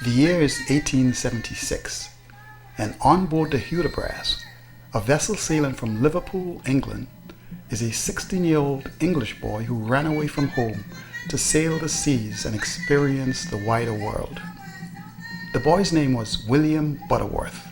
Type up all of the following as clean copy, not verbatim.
The year is 1876, and on board the Hudibras, a vessel sailing from Liverpool, England, is a 16-year-old English boy who ran away from home to sail the seas and experience the wider world. The boy's name was William Butterworth,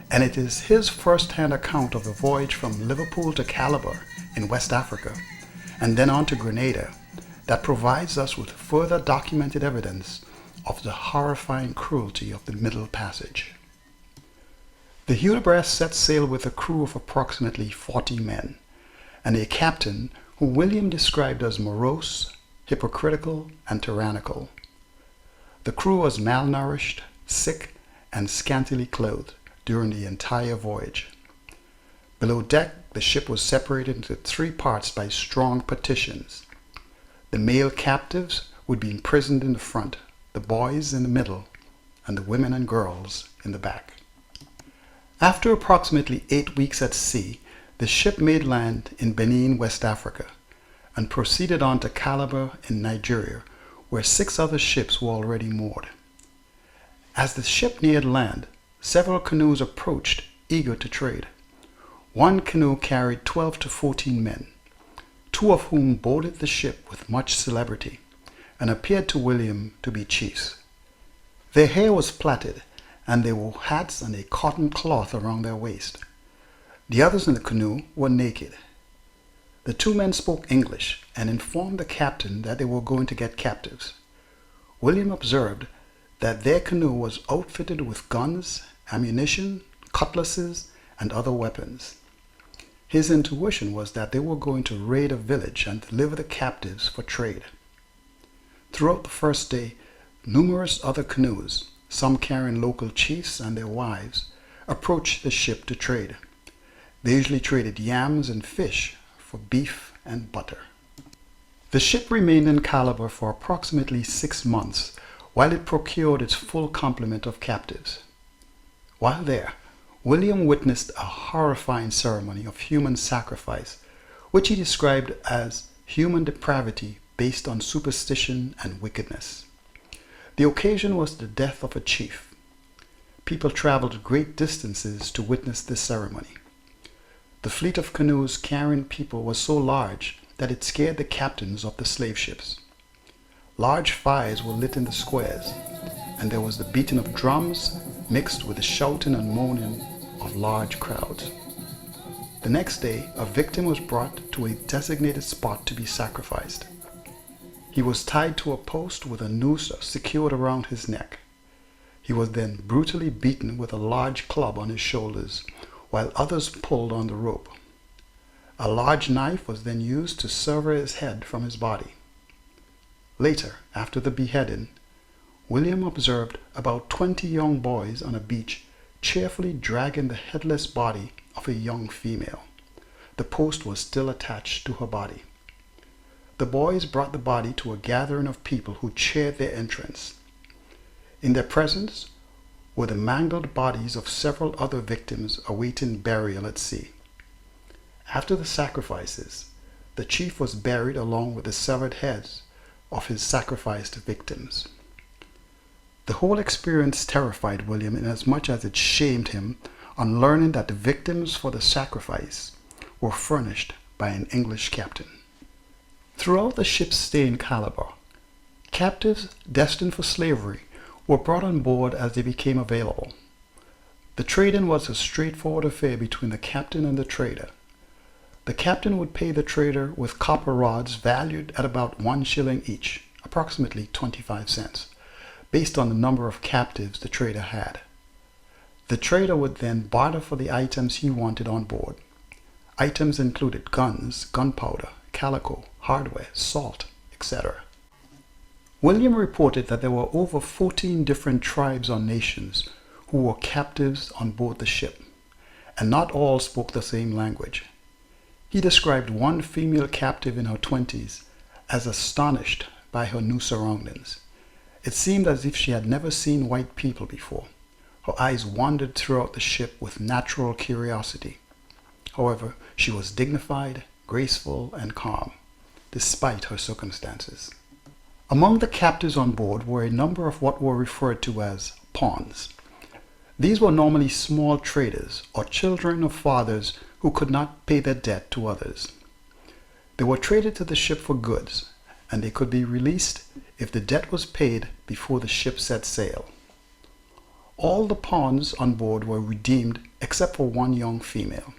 and it is his first-hand account of the voyage from Liverpool to Calabar in West Africa, and then on to Grenada, that provides us with further documented evidence of the horrifying cruelty of the Middle Passage. The Hudibras set sail with a crew of approximately 40 men, and a captain who William described as morose, hypocritical, and tyrannical. The crew was malnourished, sick, and scantily clothed during the entire voyage. Below deck, the ship was separated into 3 parts by strong partitions. The male captives would be imprisoned in the front, the boys in the middle, and the women and girls in the back. After approximately 8 weeks at sea, the ship made land in Benin, West Africa, and proceeded on to Calabar in Nigeria, where 6 other ships were already moored. As the ship neared land, several canoes approached, eager to trade. One canoe carried 12 to 14 men, 2 of whom boarded the ship with much celebrity, and appeared to William to be chiefs. Their hair was plaited, and they wore hats and a cotton cloth around their waist. The others in the canoe were naked. The 2 men spoke English and informed the captain that they were going to get captives. William observed that their canoe was outfitted with guns, ammunition, cutlasses, and other weapons. His intuition was that they were going to raid a village and deliver the captives for trade. Throughout the first day, numerous other canoes, some carrying local chiefs and their wives, approached the ship to trade. They usually traded yams and fish for beef and butter. The ship remained in Calabar for approximately 6 months while it procured its full complement of captives. While there, William witnessed a horrifying ceremony of human sacrifice, which he described as human depravity based on superstition and wickedness. The occasion was the death of a chief. People traveled great distances to witness this ceremony. The fleet of canoes carrying people was so large that it scared the captains of the slave ships. Large fires were lit in the squares, and there was the beating of drums mixed with the shouting and moaning of large crowds. The next day, a victim was brought to a designated spot to be sacrificed. He was tied to a post with a noose secured around his neck. He was then brutally beaten with a large club on his shoulders, while others pulled on the rope. A large knife was then used to sever his head from his body. Later, after the beheading, William observed about 20 young boys on a beach cheerfully dragging the headless body of a young female. The post was still attached to her body. The boys brought the body to a gathering of people who cheered their entrance. In their presence were the mangled bodies of several other victims awaiting burial at sea. After the sacrifices, the chief was buried along with the severed heads of his sacrificed victims. The whole experience terrified William inasmuch as it shamed him on learning that the victims for the sacrifice were furnished by an English captain. Throughout the ship's stay in Calabar, captives destined for slavery were brought on board as they became available. The trading was a straightforward affair between the captain and the trader. The captain would pay the trader with copper rods valued at about 1 shilling each, approximately 25 cents, based on the number of captives the trader had. The trader would then barter for the items he wanted on board. Items included guns, gunpowder, calico, hardware, salt, etc. William reported that there were over 14 different tribes or nations who were captives on board the ship, and not all spoke the same language. He described one female captive in her 20s as astonished by her new surroundings. It seemed as if she had never seen white people before. Her eyes wandered throughout the ship with natural curiosity. However, she was dignified, graceful, and calm, despite her circumstances. Among the captives on board were a number of what were referred to as pawns. These were normally small traders or children of fathers who could not pay their debt to others. They were traded to the ship for goods, and they could be released if the debt was paid before the ship set sail. All the pawns on board were redeemed except for one young female.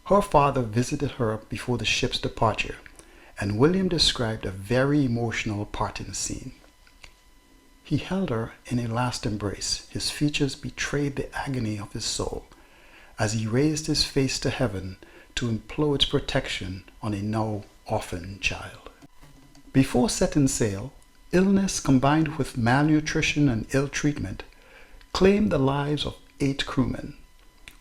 Her father visited her before the ship's departure, and William described a very emotional parting scene. He held her in a last embrace. His features betrayed the agony of his soul as he raised his face to heaven to implore its protection on a now orphan child. Before setting sail, illness combined with malnutrition and ill treatment claimed the lives of 8 crewmen.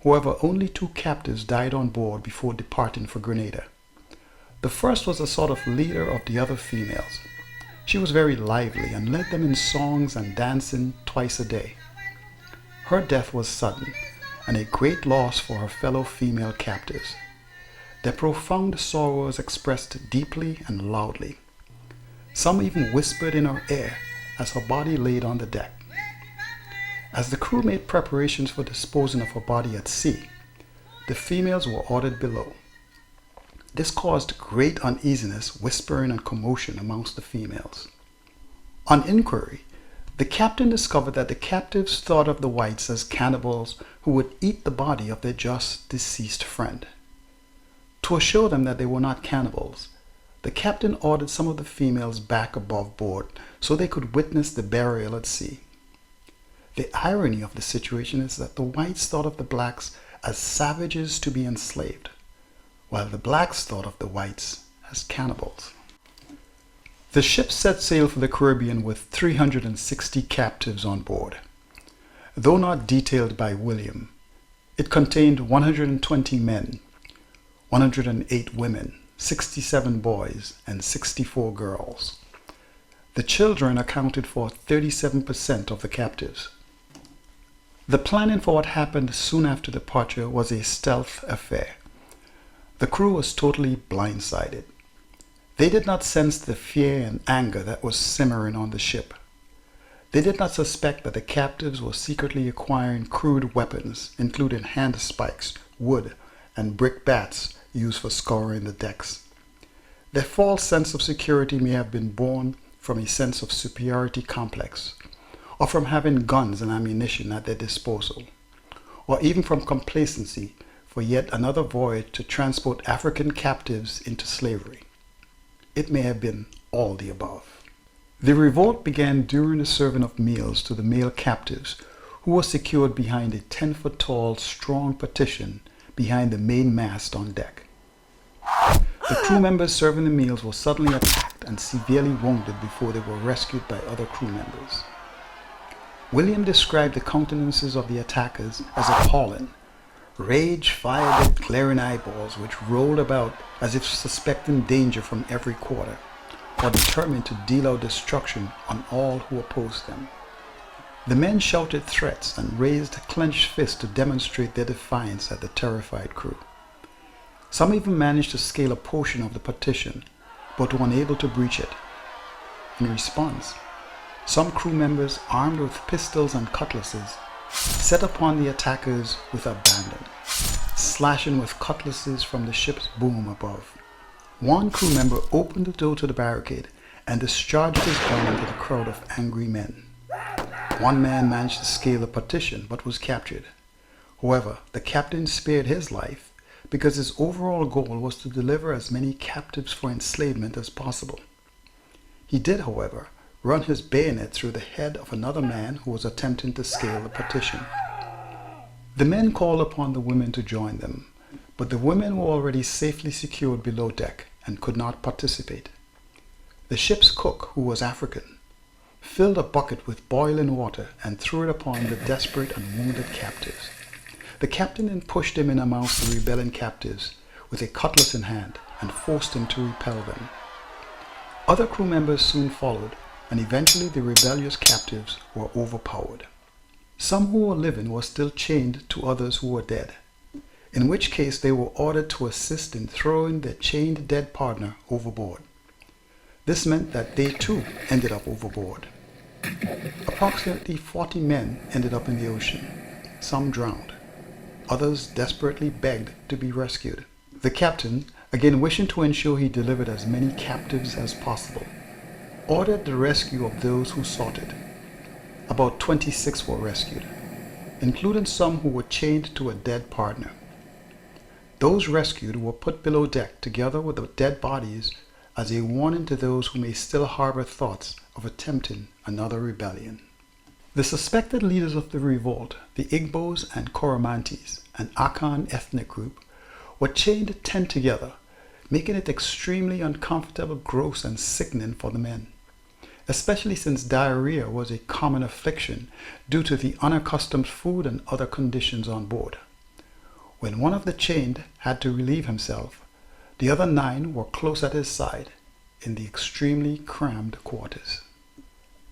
However, only 2 captives died on board before departing for Grenada. The first was a sort of leader of the other females. She was very lively and led them in songs and dancing twice a day. Her death was sudden and a great loss for her fellow female captives. Their profound sorrow was expressed deeply and loudly. Some even whispered in her ear as her body laid on the deck. As the crew made preparations for disposing of her body at sea, the females were ordered below. This caused great uneasiness, whispering, and commotion amongst the females. On inquiry, the captain discovered that the captives thought of the whites as cannibals who would eat the body of their just deceased friend. To assure them that they were not cannibals, the captain ordered some of the females back above board so they could witness the burial at sea. The irony of the situation is that the whites thought of the blacks as savages to be enslaved, while the blacks thought of the whites as cannibals. The ship set sail for the Caribbean with 360 captives on board. Though not detailed by William, it contained 120 men, 108 women, 67 boys, and 64 girls. The children accounted for 37% of the captives. The planning for what happened soon after departure was a stealth affair. The crew was totally blindsided. They did not sense the fear and anger that was simmering on the ship. They did not suspect that the captives were secretly acquiring crude weapons, including hand spikes, wood, and brick bats used for scouring the decks. Their false sense of security may have been born from a sense of superiority complex, or from having guns and ammunition at their disposal, or even from complacency for yet another voyage to transport African captives into slavery. It may have been all the above. The revolt began during the serving of meals to the male captives, who were secured behind a 10-foot-tall strong partition behind the main mast on deck. The crew members serving the meals were suddenly attacked and severely wounded before they were rescued by other crew members. William described the countenances of the attackers as appalling. Rage fired their glaring eyeballs, which rolled about as if suspecting danger from every quarter, or determined to deal out destruction on all who opposed them. The men shouted threats and raised clenched fists to demonstrate their defiance at the terrified crew. Some even managed to scale a portion of the partition, but were unable to breach it. In response, some crew members, armed with pistols and cutlasses, set upon the attackers with abandon, slashing with cutlasses from the ship's boom above. One crew member opened the door to the barricade and discharged his gun into the crowd of angry men. One man managed to scale the partition but was captured. However, the captain spared his life because his overall goal was to deliver as many captives for enslavement as possible. He did, however, run his bayonet through the head of another man who was attempting to scale the partition. The men called upon the women to join them, but the women were already safely secured below deck and could not participate. The ship's cook, who was African, filled a bucket with boiling water and threw it upon the desperate and wounded captives. The captain then pushed him in amongst the rebelling captives with a cutlass in hand and forced him to repel them. Other crew members soon followed, and eventually the rebellious captives were overpowered. Some who were living were still chained to others who were dead, in which case they were ordered to assist in throwing their chained dead partner overboard. This meant that they too ended up overboard. Approximately 40 men ended up in the ocean. Some drowned. Others desperately begged to be rescued. The captain, again wishing to ensure he delivered as many captives as possible, ordered the rescue of those who sought it. About 26 were rescued, including some who were chained to a dead partner. Those rescued were put below deck together with the dead bodies as a warning to those who may still harbor thoughts of attempting another rebellion. The suspected leaders of the revolt, the Igbos and Coromantes, an Akan ethnic group, were chained 10 together, making it extremely uncomfortable, gross, and sickening for the men, especially since diarrhea was a common affliction due to the unaccustomed food and other conditions on board. When one of the chained had to relieve himself, the other 9 were close at his side in the extremely crammed quarters.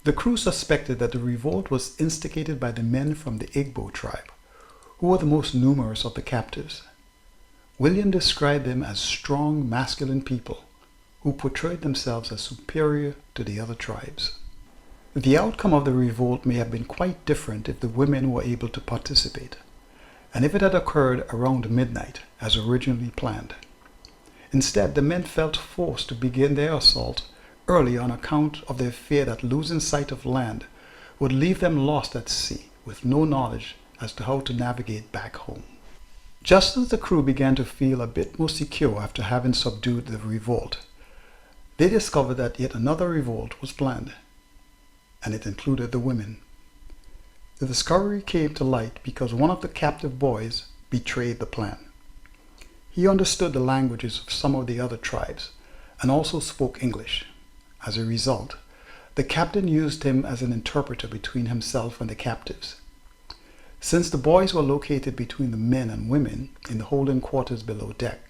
The crew suspected that the revolt was instigated by the men from the Igbo tribe, who were the most numerous of the captives. William described them as strong, masculine people who portrayed themselves as superior to the other tribes. The outcome of the revolt may have been quite different if the women were able to participate, and if it had occurred around midnight as originally planned. Instead, the men felt forced to begin their assault early on account of their fear that losing sight of land would leave them lost at sea with no knowledge as to how to navigate back home. Just as the crew began to feel a bit more secure after having subdued the revolt, they discovered that yet another revolt was planned, and it included the women. The discovery came to light because one of the captive boys betrayed the plan. He understood the languages of some of the other tribes and also spoke English. As a result, the captain used him as an interpreter between himself and the captives. Since the boys were located between the men and women in the holding quarters below deck,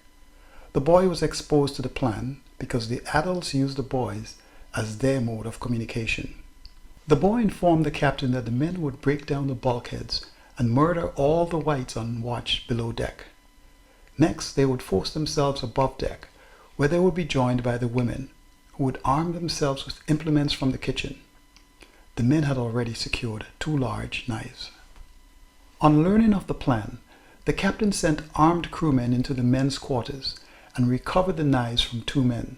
the boy was exposed to the plan because the adults used the boys as their mode of communication. The boy informed the captain that the men would break down the bulkheads and murder all the whites on watch below deck. Next, they would force themselves above deck, where they would be joined by the women, who would arm themselves with implements from the kitchen. The men had already secured 2 large knives. On learning of the plan, the captain sent armed crewmen into the men's quarters and recovered the knives from 2 men.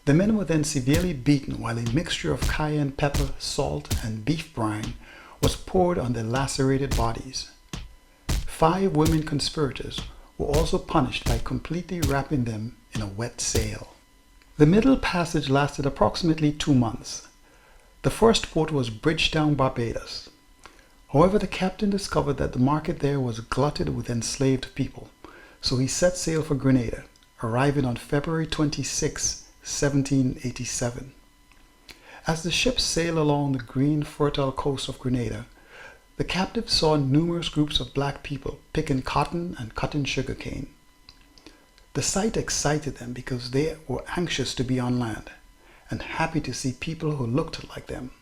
The men were then severely beaten while a mixture of cayenne pepper, salt, and beef brine was poured on their lacerated bodies. 5 women conspirators were also punished by completely wrapping them in a wet sail. The Middle Passage lasted approximately 2 months. The first port was Bridgetown, Barbados. However, the captain discovered that the market there was glutted with enslaved people, so he set sail for Grenada, arriving on February 26, 1787. As the ship sailed along the green, fertile coast of Grenada, the captives saw numerous groups of black people picking cotton and cutting sugarcane. The sight excited them because they were anxious to be on land and happy to see people who looked like them.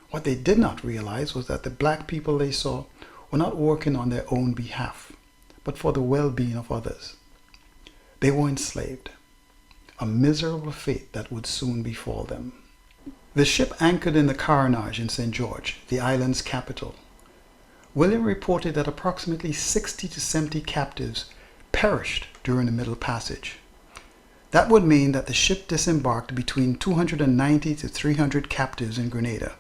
What they did not realize was that the black people they saw were not working on their own behalf, but for the well-being of others. They were enslaved, a miserable fate that would soon befall them. The ship anchored in the Carnage in St. George, the island's capital. William reported that approximately 60 to 70 captives perished during the Middle Passage. That would mean that the ship disembarked between 290 to 300 captives in Grenada.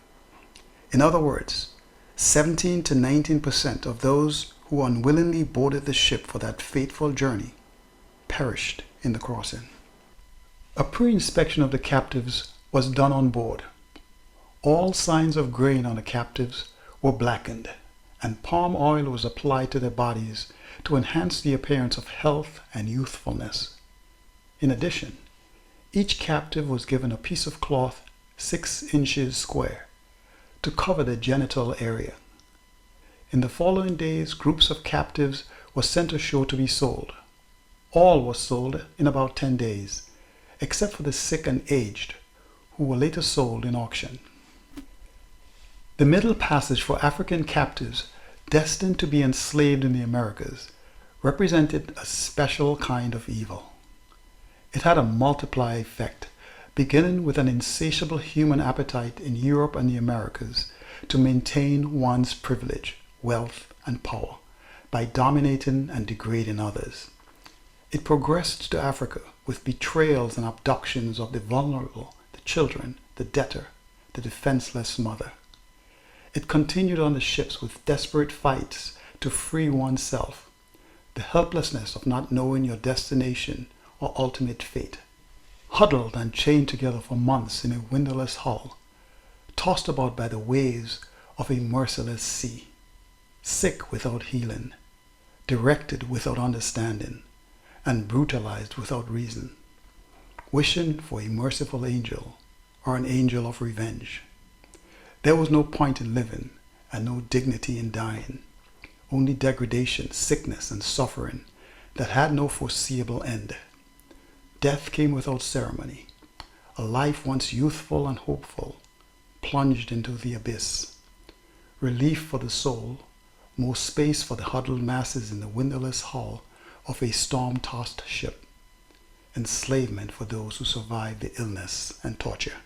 In other words, 17 to 19% of those who unwillingly boarded the ship for that fateful journey perished in the crossing. A pre-inspection of the captives was done on board. All signs of grain on the captives were blackened, and palm oil was applied to their bodies to enhance the appearance of health and youthfulness. In addition, each captive was given a piece of cloth 6 inches square to cover the genital area. In the following days, groups of captives were sent ashore to be sold. All were sold in about 10 days, except for the sick and aged, who were later sold in auction. The Middle Passage for African captives destined to be enslaved in the Americas represented a special kind of evil. It had a multiply effect beginning with an insatiable human appetite in Europe and the Americas to maintain one's privilege, wealth, and power by dominating and degrading others. It progressed to Africa with betrayals and abductions of the vulnerable, the children, the debtor, the defenseless mother. It continued on the ships with desperate fights to free oneself, the helplessness of not knowing your destination or ultimate fate. Huddled and chained together for months in a windowless hull, tossed about by the waves of a merciless sea, sick without healing, directed without understanding, and brutalized without reason, wishing for a merciful angel or an angel of revenge. There was no point in living and no dignity in dying, only degradation, sickness, and suffering that had no foreseeable end. Death came without ceremony. A life once youthful and hopeful plunged into the abyss. Relief for the soul, more space for the huddled masses in the windowless hull of a storm-tossed ship. Enslavement for those who survived the illness and torture.